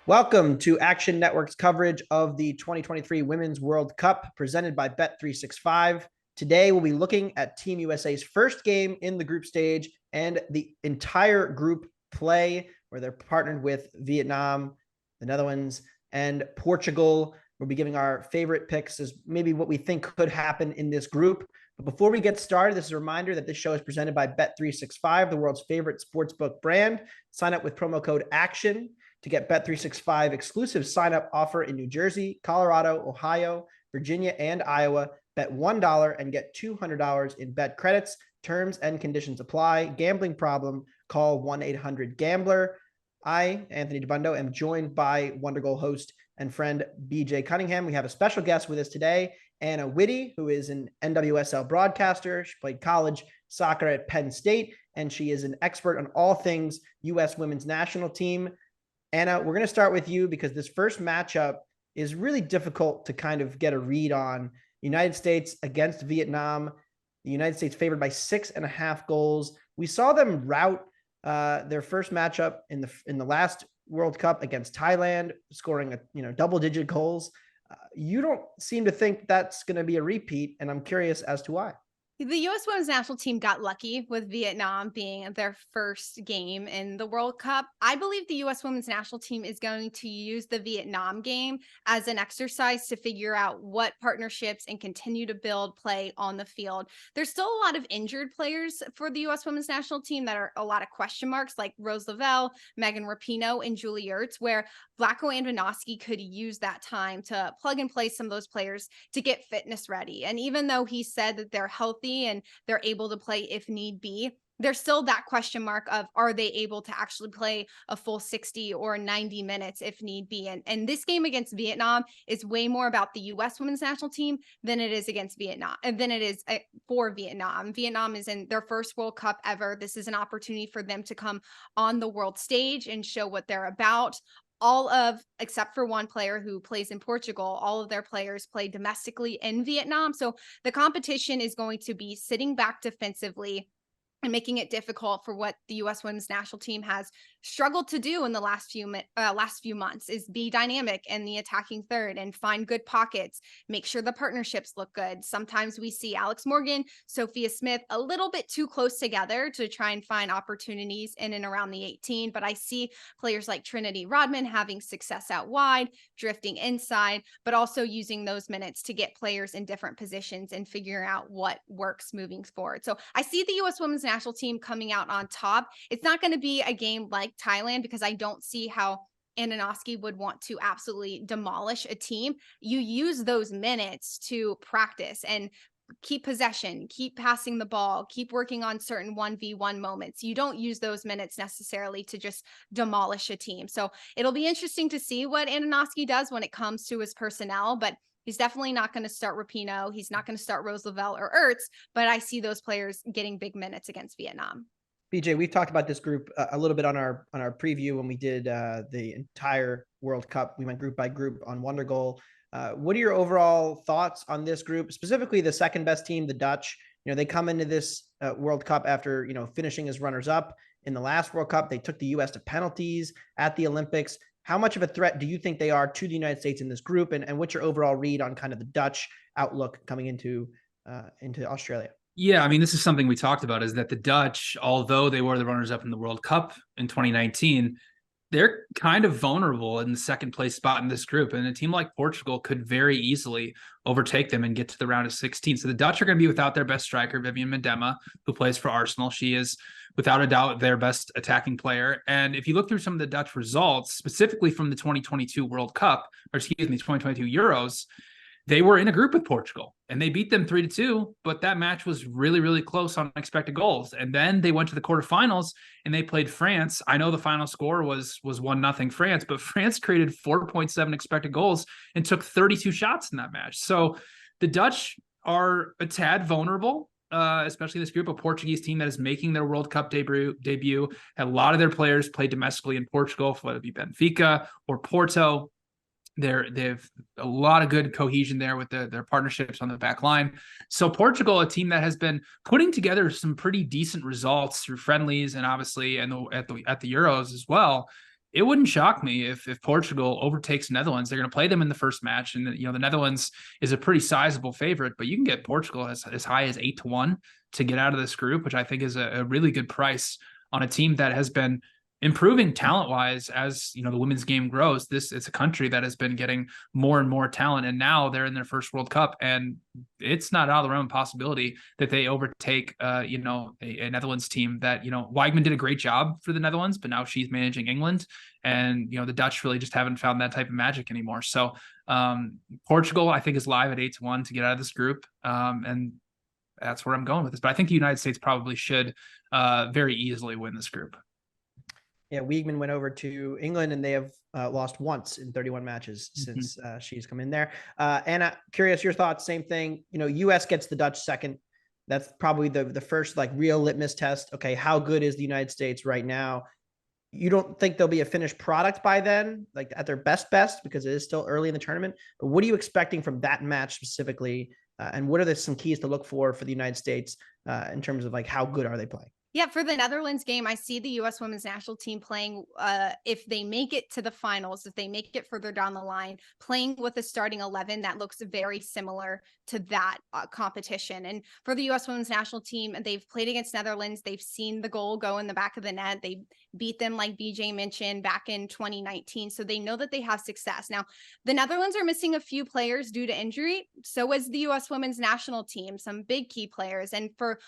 Welcome to Action Network's coverage of the 2023 Women's World Cup presented by Bet365. Today, we'll be looking at Team USA's first game in the group stage and the entire group play, where they're partnered with Vietnam, the Netherlands, and Portugal. We'll be giving our favorite picks as maybe what we think could happen in this group. But before we get started, this is a reminder that this show is presented by Bet365, the world's favorite sportsbook brand. Sign up with promo code ACTION to get Bet365 exclusive sign-up offer in New Jersey, Colorado, Ohio, Virginia, and Iowa. Bet $1 and get $200 in bet credits. Terms and conditions apply. Gambling problem, call 1-800-GAMBLER. I, Anthony DeBundo, am joined by Wonder Goal host and friend BJ Cunningham. We have a special guest with us today, Anna Whitty, who is an NWSL broadcaster. She played college soccer at Penn State, and she is an expert on all things U.S. women's national team. Anna, we're going to start with you because this first matchup is really difficult to kind of get a read on. United States against Vietnam. The United States favored by 6.5 goals. We saw them rout their first matchup in the last World Cup against Thailand, scoring double-digit goals. You don't seem to think that's going to be a repeat, and I'm curious as to why. The U.S. women's national team got lucky with Vietnam being their first game in the World Cup. I believe the U.S. women's national team is going to use the Vietnam game as an exercise to figure out what partnerships and continue to build play on the field. There's still a lot of injured players for the U.S. women's national team that are a lot of question marks, like Rose Lavelle, Megan Rapinoe, and Julie Ertz, where Vlatko Andonovski could use that time to plug and play some of those players to get fitness ready. And even though he said that they're healthy and they're able to play if need be, there's still that question mark of, are they able to actually play a full 60 or 90 minutes if need be? And this game against Vietnam is way more about the U.S. women's national team than it is against Vietnam, than it is for Vietnam. Vietnam is in their first World Cup ever. This is an opportunity for them to come on the world stage and show what they're about. Except for one player who plays in Portugal, all of their players play domestically in Vietnam. So the competition is going to be sitting back defensively and making it difficult for what the U.S. women's national team has struggled to do in the last few months, is be dynamic in the attacking third and find good pockets, make sure the partnerships look good. Sometimes we see Alex Morgan, Sophia Smith a little bit too close together to try and find opportunities in and around the 18, but I see players like Trinity Rodman having success out wide, drifting inside, but also using those minutes to get players in different positions and figuring out what works moving forward. So I see the U.S. women's national team coming out on top. It's not going to be a game like Thailand because I don't see how Andonovski would want to absolutely demolish a team. You use those minutes to practice and keep possession, keep passing the ball, keep working on certain 1v1 moments. You don't use those minutes necessarily to just demolish a team. So it'll be interesting to see what Andonovski does when it comes to his personnel, but he's definitely not going to start Rapinoe. He's not going to start Rose Lavelle or Ertz, but I see those players getting big minutes against Vietnam. BJ, we've talked about this group a little bit on our preview when we did the entire World Cup. We went group by group on Wonder Goal. What are your overall thoughts on this group, specifically the second best team, the Dutch? They come into this World Cup after finishing as runners up in the last World Cup. They took the U.S. to penalties at the Olympics. How much of a threat do you think they are to the United States in this group, and what's your overall read on kind of the Dutch outlook coming into Australia? Yeah, I mean, this is something we talked about, is that the Dutch, although they were the runners-up in the World Cup in 2019, they're kind of vulnerable in the second place spot in this group. And a team like Portugal could very easily overtake them and get to the round of 16. So the Dutch are going to be without their best striker, Vivian Miedema, who plays for Arsenal. She is, without a doubt, their best attacking player. And if you look through some of the Dutch results, specifically from the 2022 World Cup, or 2022 Euros, they were in a group with Portugal and they beat them 3-2, but that match was really, really close on expected goals. And then they went to the quarterfinals and they played France. I know the final score was 1-0 France, but France created 4.7 expected goals and took 32 shots in that match. So the Dutch are a tad vulnerable, especially this group, a Portuguese team that is making their World Cup debut. A lot of their players play domestically in Portugal, whether it be Benfica or Porto. They've a lot of good cohesion there with their partnerships on the back line. So Portugal, a team that has been putting together some pretty decent results through friendlies and obviously at the Euros as well. it wouldn't shock me if Portugal overtakes Netherlands. They're going to play them in the first match, and the Netherlands is a pretty sizable favorite, but you can get Portugal as high as 8-1 to get out of this group, which I think is a really good price on a team that has been improving talent-wise as the women's game grows. It's a country that has been getting more and more talent, and now they're in their first World Cup, and it's not out of the realm of possibility that they overtake a Netherlands team that Weigman did a great job for the Netherlands, but now she's managing England, and the Dutch really just haven't found that type of magic anymore. So Portugal, I think, is live at 8-1 to get out of this group, and that's where I'm going with this. But I think the United States probably should very easily win this group. Yeah, Weigman went over to England, and they have lost once in 31 matches since she's come in there. Anna, curious your thoughts. Same thing. U.S. gets the Dutch second. That's probably the first real litmus test. Okay, how good is the United States right now? You don't think there'll be a finished product by then, at their best, because it is still early in the tournament. But what are you expecting from that match specifically? And what are some keys to look for the United States in terms of how good are they playing? Yeah, for the Netherlands game, I see the U.S. women's national team playing, if they make it to the finals, if they make it further down the line, playing with a starting 11 that looks very similar to that competition. And for the U.S. women's national team, they've played against Netherlands. They've seen the goal go in the back of the net. They beat them, like BJ mentioned, back in 2019. So they know that they have success. Now, the Netherlands are missing a few players due to injury. So is the U.S. women's national team, some big key players. And for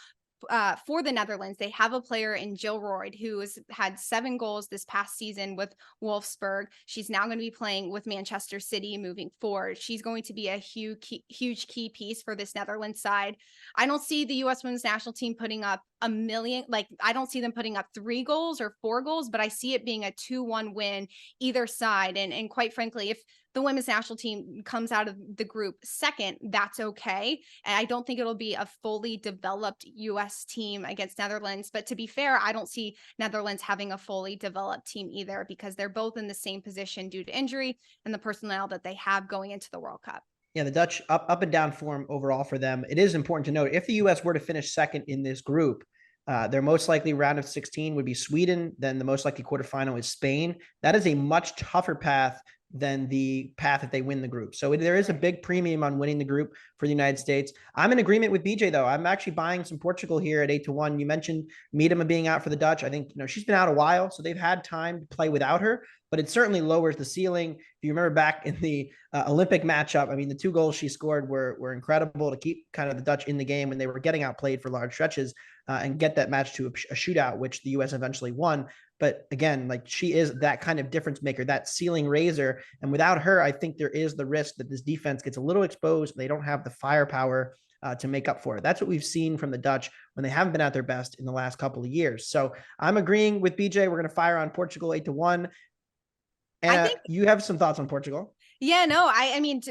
the Netherlands, they have a player in Jill Royd who has had 7 goals this past season with Wolfsburg. She's now going to be playing with Manchester City moving forward. She's going to be a huge key piece for this Netherlands side. I don't see the U.S. women's national team putting up a million. I don't see them putting up 3 goals or 4 goals, but I see it being a 2-1 win either side. And quite frankly, if the women's national team comes out of the group second, that's okay. And I don't think it'll be a fully developed U.S. team against Netherlands. But to be fair, I don't see Netherlands having a fully developed team either, because they're both in the same position due to injury and the personnel that they have going into the World Cup. Yeah, the Dutch up and down form overall for them. It is important to note, if the U.S. were to finish second in this group, their most likely round of 16 would be Sweden. Then the most likely quarterfinal is Spain. That is a much tougher path than the path if they win the group. So there is a big premium on winning the group for the United States. I'm in agreement with BJ, though. I'm actually buying some Portugal here at 8-1. You mentioned Miedema being out for the Dutch. I think she's been out a while, so they've had time to play without her, but it certainly lowers the ceiling. If you remember back in the Olympic matchup, I mean, the 2 goals she scored were incredible to keep kind of the Dutch in the game when they were getting outplayed for large stretches and get that match to a shootout, which the U.S. eventually won. But again, she is that kind of difference maker, that ceiling raiser. And without her, I think there is the risk that this defense gets a little exposed. They don't have the firepower to make up for it. That's what we've seen from the Dutch when they haven't been at their best in the last couple of years. So I'm agreeing with BJ. We're going to fire on Portugal 8-1. And I think you have some thoughts on Portugal. Yeah, no, I mean,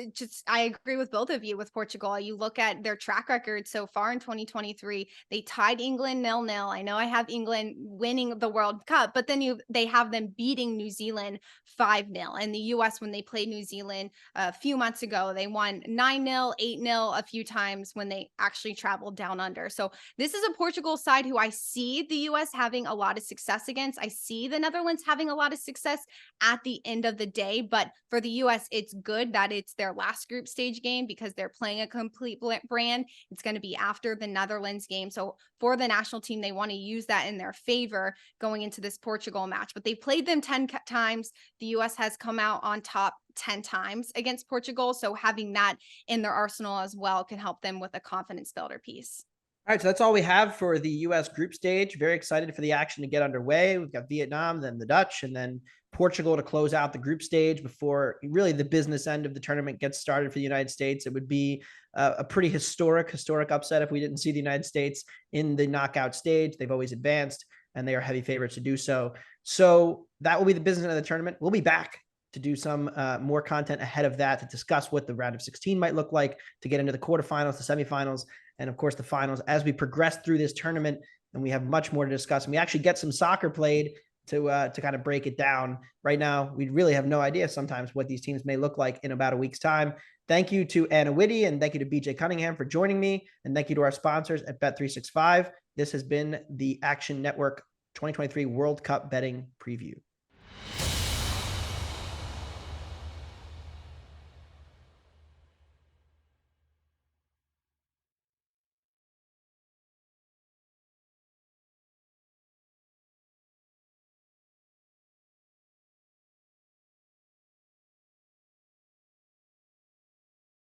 I agree with both of you with Portugal. You look at their track record so far in 2023, they tied England 0-0. I know I have England winning the World Cup, but then they have them beating New Zealand 5-0. And the U.S., when they played New Zealand a few months ago, they won 9-0, 8-0 a few times when they actually traveled down under. So this is a Portugal side who I see the U.S. having a lot of success against. I see the Netherlands having a lot of success at the end of the day, but for the U.S., it's good that it's their last group stage game because they're playing a complete brand. It's going to be after the Netherlands game. So for the national team, they want to use that in their favor going into this Portugal match. But they played them 10 times. The U.S. has come out on top 10 times against Portugal. So having that in their arsenal as well can help them with a confidence builder piece. All right, so that's all we have for the U.S. group stage. Very excited for the action to get underway. We've got Vietnam, then the Dutch, and then Portugal to close out the group stage before really the business end of the tournament gets started for the United States. It would be a pretty historic upset if we didn't see the United States in the knockout stage. They've always advanced, and they are heavy favorites to do so. So that will be the business end of the tournament. We'll be back to do some more content ahead of that to discuss what the round of 16 might look like, to get into the quarterfinals, the semifinals, and of course the finals as we progress through this tournament. And we have much more to discuss. And we actually get some soccer played to kind of break it down. Right now, we really have no idea sometimes what these teams may look like in about a week's time. Thank you to Anna Whitty and thank you to BJ Cunningham for joining me. And thank you to our sponsors at Bet365. This has been the Action Network 2023 World Cup betting preview.